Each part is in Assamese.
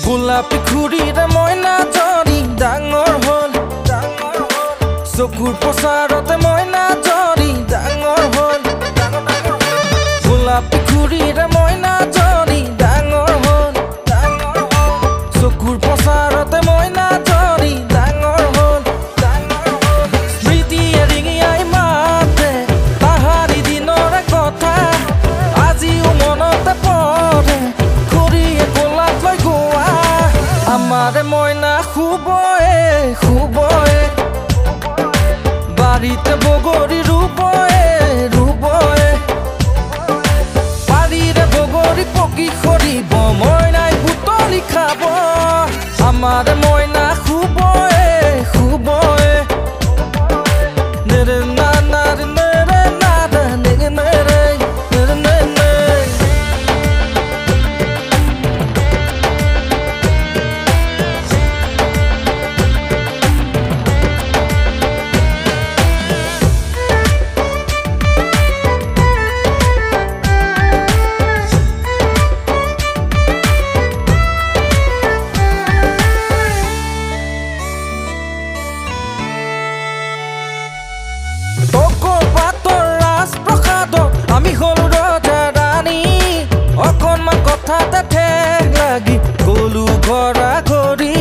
গোলাপী খুৰীৰে মইনা জৰি ডাঙৰ হ'ল চকুৰ প্ৰচাৰতে মইনা জৰি ডাঙৰ হ'ল গোলাপী খুৰীৰে মইনা জৰি ডাঙৰ হ'ল চকুৰ প্ৰচাৰতে মইনা জৰি ডাঙৰ হ'ল স্মৃতিয়ে ৰিঙিয়াই মাতে তাহাৰি দিনৰে কথা আজিও মনতে পৰে খুৰীয়ে গোলাপ লৈ গোৱা আমাৰে মইনা খুবয়ে বাড়িতে বগৰী ৰুবয়ে বাড়িৰে বগৰী পকি সৰিব মইনাই বুটলি খাব আমাৰে মইনা খুবয়ে নেৰে না নাৰে নেৰে নাৰে নেৰে নেৰে আমি হল ৰজা ৰাণী অকণমান কথাতে ঠেক লাগি গলো ঘৰা ঘৰি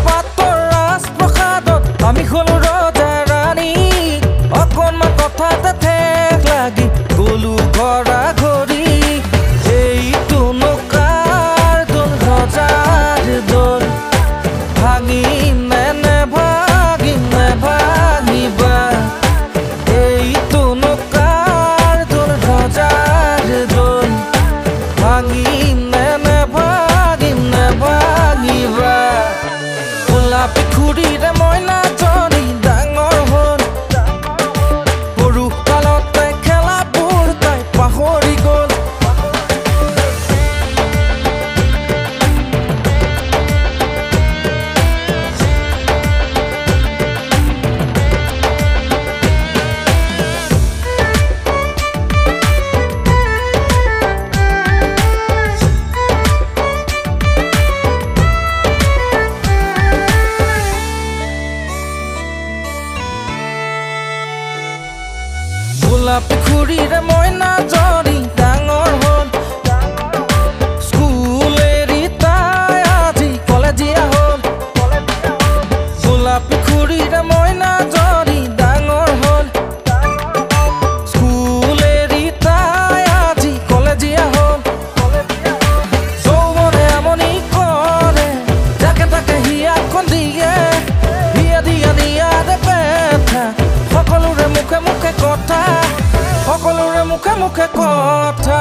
পাতৰ ৰাজপ্ৰসাদত আমি হল ৰজা ৰাণী অকণমান কথাতে ঠেক লাগি গলো ঘৰা ঘৰি এইটো নকাৰ দল ৰজাৰ দল ভাঙি গোলাপী খুৰীৰে মইনা জৰি ডাঙৰ হ'ল সৰু কালতে খেলাবোৰ তাই পাহৰি গ'ল গোলাপী খুৰীৰে মইনা জৰি ডাঙৰ হ'ল স্কুল এৰি তাই আজি কলেজীয়া হ'ল গোলাপী খুৰীৰে মইনা জৰি ডাঙৰ হ'ল স্কুল এৰি তাই আজি কলেজীয়া হ'ল যৌৱনে আমনি কৰে যাকে তাকে হিয়াখন দিয়ে হিয়া দিয়া নিয়াৰে পেঠা সকলোৰে মুখে মুখে কথা সকলোৰে মুখে মুখে কথা